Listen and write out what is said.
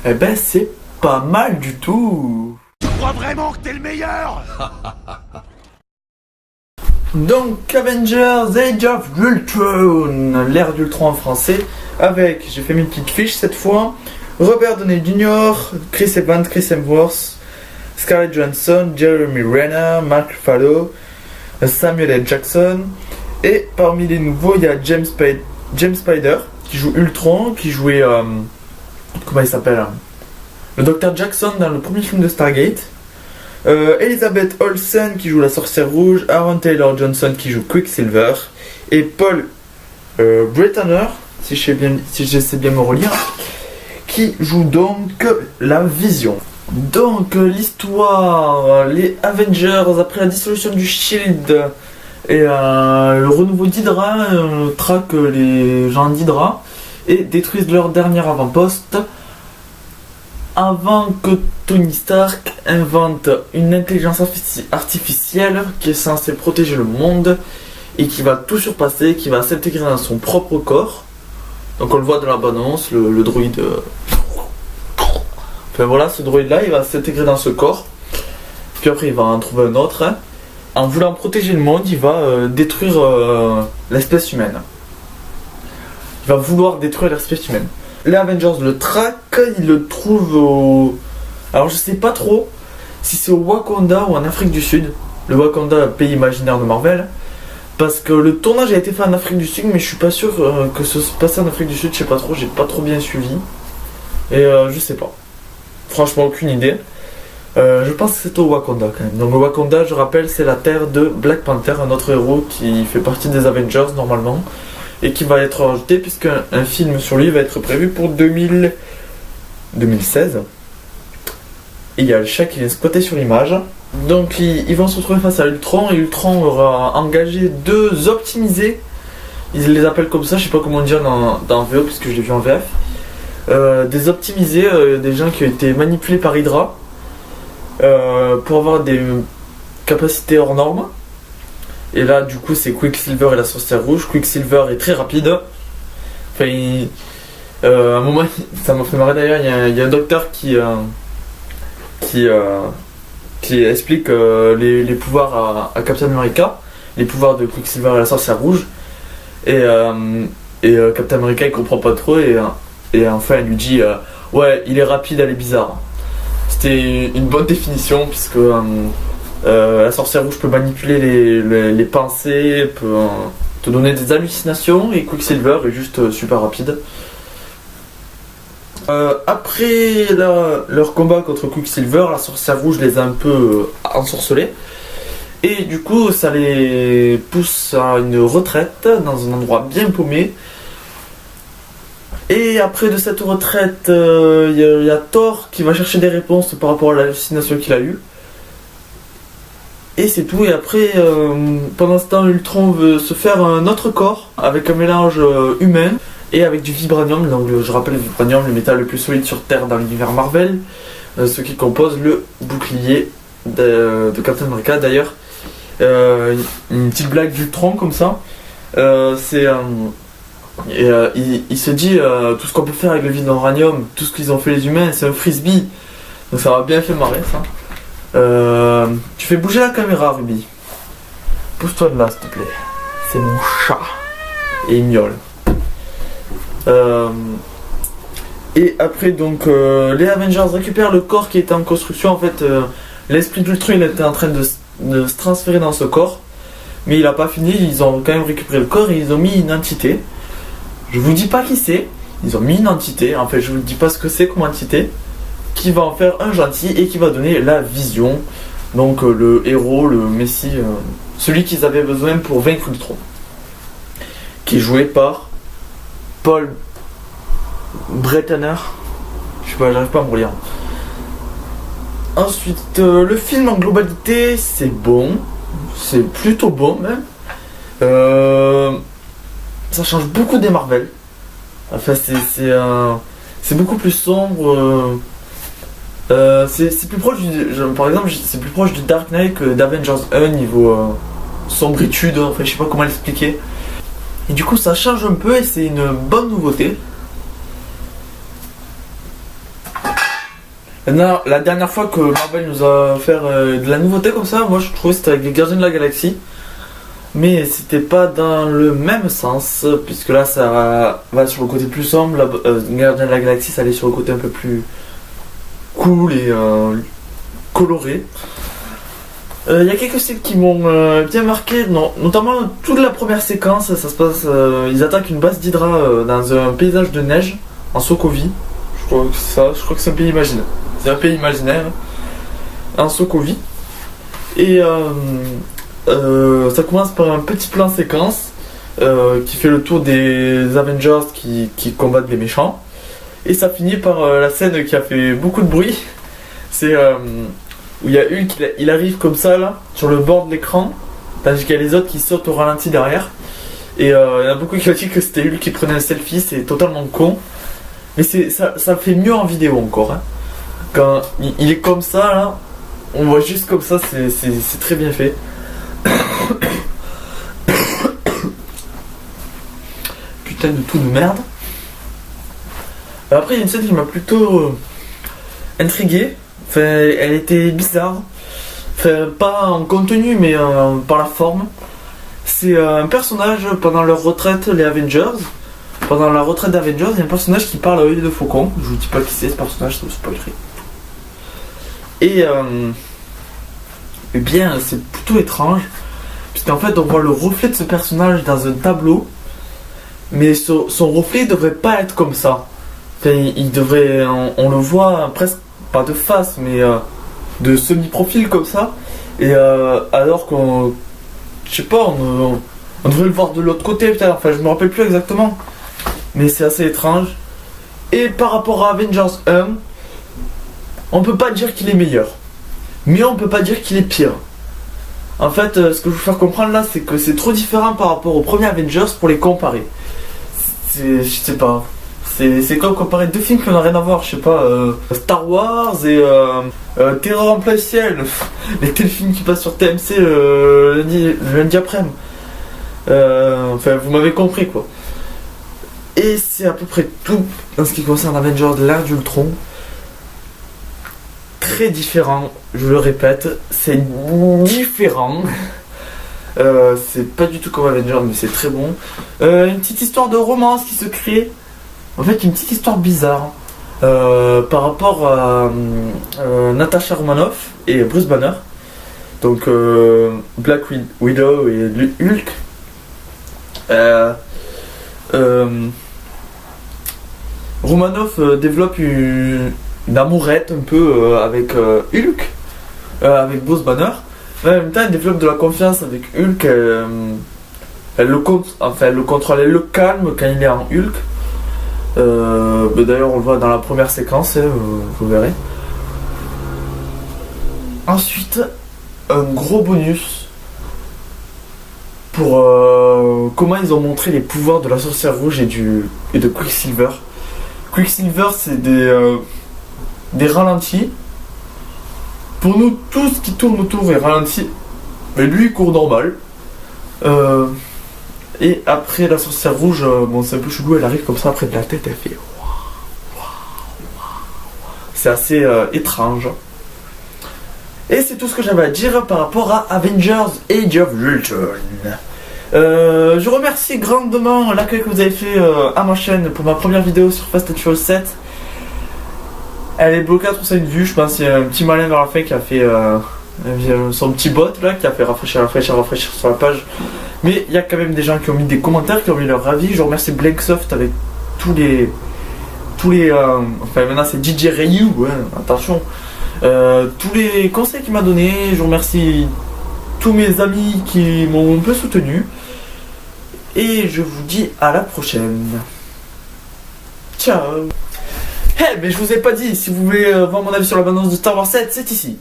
Eh ben c'est pas mal du tout. Tu crois vraiment que t'es le meilleur? Donc Avengers Age of Ultron, l'ère d'Ultron en français, avec, j'ai fait mes petites fiches cette fois, Robert Downey Jr., Chris Evans, Chris Hemsworth, Scarlett Johansson, Jeremy Renner, Mark Ruffalo, Samuel L. Jackson, et parmi les nouveaux il y a James Spader qui joue Ultron, qui jouait, comment il s'appelle, le Dr. Jackson dans le premier film de Stargate. Elizabeth Olsen qui joue la sorcière rouge, Aaron Taylor Johnson qui joue Quicksilver, et Paul Bettany, si je sais bien me relire, qui joue donc la Vision. Donc l'histoire, les Avengers après la dissolution du Shield et le renouveau d'Hydra traquent les gens d'Hydra et détruisent leur dernier avant-poste avant que Tony Stark invente une intelligence artificielle qui est censée protéger le monde et qui va tout surpasser, qui va s'intégrer dans son propre corps. Donc on le voit dans la bande-annonce, le droïde. Enfin voilà, ce droïde là il va s'intégrer dans ce corps. Puis après il va en trouver un autre. En voulant protéger le monde, il va détruire l'espèce humaine. Il va vouloir détruire l'espèce humaine. Les Avengers le traquent, ils le trouvent au... Alors je sais pas trop si c'est au Wakanda ou en Afrique du Sud. Le Wakanda, pays imaginaire de Marvel. Parce que le tournage a été fait en Afrique du Sud, mais je suis pas sûr que ce se passe en Afrique du Sud, je sais pas trop, j'ai pas trop bien suivi. Et je sais pas. Franchement, aucune idée. Je pense que c'est au Wakanda quand même. Donc le Wakanda, je rappelle, c'est la terre de Black Panther, un autre héros qui fait partie des Avengers normalement. Et qui va être rajouté puisque un film sur lui va être prévu pour 2016. Et il y a le chat qui vient squatter sur l'image. Donc ils vont se retrouver face à Ultron et Ultron aura engagé deux optimisés. Ils les appellent comme ça, je sais pas comment dire dans VO puisque je l'ai vu en VF. Des optimisés, des gens qui ont été manipulés par Hydra pour avoir des capacités hors normes. Et là, du coup, c'est Quicksilver et la sorcière rouge. Quicksilver est très rapide. Enfin, à un moment, ça m'a fait marrer d'ailleurs. Il y a un docteur qui explique les pouvoirs à Captain America, les pouvoirs de Quicksilver et la sorcière rouge. Et Captain America il comprend pas trop. Et enfin, il lui dit ouais, il est rapide, elle est bizarre. C'était une bonne définition puisque. La sorcière rouge peut manipuler les pensées, peut te donner des hallucinations et Quicksilver est juste super rapide. Après leur combat contre Quicksilver, la sorcière rouge les a un peu ensorcelés et du coup ça les pousse à une retraite dans un endroit bien paumé. Et après de cette retraite, il y a Thor qui va chercher des réponses par rapport à l'hallucination qu'il a eue. Et c'est tout, et après, pendant ce temps, Ultron veut se faire un autre corps avec un mélange humain et avec du vibranium. Donc je rappelle le vibranium, le métal le plus solide sur Terre dans l'univers Marvel, ce qui compose le bouclier de Captain America. D'ailleurs, une petite blague d'Ultron comme ça, il se dit tout ce qu'on peut faire avec le vibranium, tout ce qu'ils ont fait les humains, c'est un frisbee. Donc ça m'a bien fait marrer ça. Tu fais bouger la caméra, Ruby. Pousse-toi de là, s'il te plaît. C'est mon chat. Et il miaule. Et après, donc, les Avengers récupèrent le corps qui était en construction. En fait, l'esprit d'Ultron, il était en train de se transférer dans ce corps. Mais il a pas fini. Ils ont quand même récupéré le corps et ils ont mis une entité. Je vous dis pas qui c'est. Ils ont mis une entité. En fait, je vous dis pas ce que c'est comme entité. Qui va en faire un gentil et qui va donner la vision. Donc le héros, le messie, celui qu'ils avaient besoin pour vaincre Ultron. Qui est joué par Paul Bettany. Je sais pas, j'arrive pas à me relire. Ensuite, le film en globalité, c'est bon. C'est plutôt bon même. Ça change beaucoup des Marvel. Enfin, c'est beaucoup plus sombre. C'est plus proche par exemple, c'est plus proche du Dark Knight que d'Avengers 1 niveau sombritude, enfin je sais pas comment l'expliquer. Et du coup ça change un peu et c'est une bonne nouveauté. Non, la dernière fois que Marvel nous a fait de la nouveauté comme ça, moi je trouvais que c'était avec les Gardiens de la Galaxie. Mais c'était pas dans le même sens, puisque là ça va sur le côté plus sombre, Gardien de la Galaxie ça allait sur le côté un peu plus cool et coloré. Il y a quelques scènes qui m'ont bien marqué, notamment toute la première séquence, ça se passe, ils attaquent une base d'Hydra dans un paysage de neige, en Sokovie, je crois que c'est ça, je crois que c'est un pays imaginaire, en Sokovie, et ça commence par un petit plan séquence qui fait le tour des Avengers qui combattent les méchants, et ça finit par la scène qui a fait beaucoup de bruit, c'est... où il y a Hulk, il arrive comme ça là, sur le bord de l'écran, tandis qu'il y a les autres qui sautent au ralenti derrière. Et il y en a beaucoup qui ont dit que c'était Hulk qui prenait un selfie, c'est totalement con. Mais ça fait mieux en vidéo encore. Hein. Quand il est comme ça là, on voit juste comme ça, c'est très bien fait. Putain de tout de merde. Après il y a une scène qui m'a plutôt intrigué. Enfin, elle était bizarre, enfin, pas en contenu mais par la forme. C'est un personnage pendant leur retraite, les Avengers. Pendant la retraite d'Avengers, il y a un personnage qui parle à l'œil de faucon. Je vous dis pas qui c'est ce personnage, ça vous spoilerait. Et eh bien, c'est plutôt étrange, puisqu'en fait, on voit le reflet de ce personnage dans un tableau, mais son reflet devrait pas être comme ça. Enfin, il devrait, on le voit presque pas de face, mais de semi-profil comme ça. Et alors qu'on, je sais pas, on devrait le voir de l'autre côté peut-être. Enfin, je me rappelle plus exactement, mais c'est assez étrange. Et par rapport à Avengers 1, on peut pas dire qu'il est meilleur, mais on peut pas dire qu'il est pire. En fait, ce que je veux faire comprendre là, c'est que c'est trop différent par rapport au premier Avengers pour les comparer. Je sais pas. C'est comme comparer deux films qui n'ont rien à voir, je sais pas, Star Wars et Terreur en plein ciel, les téléfilms qui passent sur TMC le lundi après-midi. Enfin, vous m'avez compris quoi. Et c'est à peu près tout en ce qui concerne Avengers de l'ère d'Ultron. Très différent, je le répète, c'est différent. C'est pas du tout comme Avengers, mais c'est très bon. Une petite histoire de romance qui se crée. En fait, une petite histoire bizarre par rapport à Natasha Romanoff et Bruce Banner. Donc Black Widow et Hulk. Romanoff développe une amourette un peu avec Hulk, avec Bruce Banner. Mais en même temps, elle développe de la confiance avec Hulk. Elle le contrôle, elle le calme quand il est en Hulk. D'ailleurs, on le voit dans la première séquence, vous verrez. Ensuite, un gros bonus pour comment ils ont montré les pouvoirs de la sorcière rouge et de Quicksilver. Quicksilver, c'est des ralentis. Pour nous, tout ce qui tourne autour est ralenti, mais lui il court normal. Et après la sorcière rouge, bon c'est un peu chelou, elle arrive comme ça après de la tête, elle fait c'est assez étrange. Et c'est tout ce que j'avais à dire par rapport à Avengers Age of Ultron. Je remercie grandement l'accueil que vous avez fait à ma chaîne pour ma première vidéo sur Fast and Furious 7. Elle est bloquée à 300 vues, je pense qu'il y a un petit malin vers la fin qui a fait son petit bot là, qui a fait rafraîchir sur la page. Mais il y a quand même des gens qui ont mis des commentaires, qui ont mis leur avis. Je remercie Blanksoft avec tous les enfin maintenant c'est DJ Ryu, ouais, attention. Tous les conseils qu'il m'a donné. Je remercie tous mes amis qui m'ont un peu soutenu. Et je vous dis à la prochaine. Ciao. Mais je vous ai pas dit, si vous voulez voir mon avis sur l'abondance de Star Wars 7, c'est ici.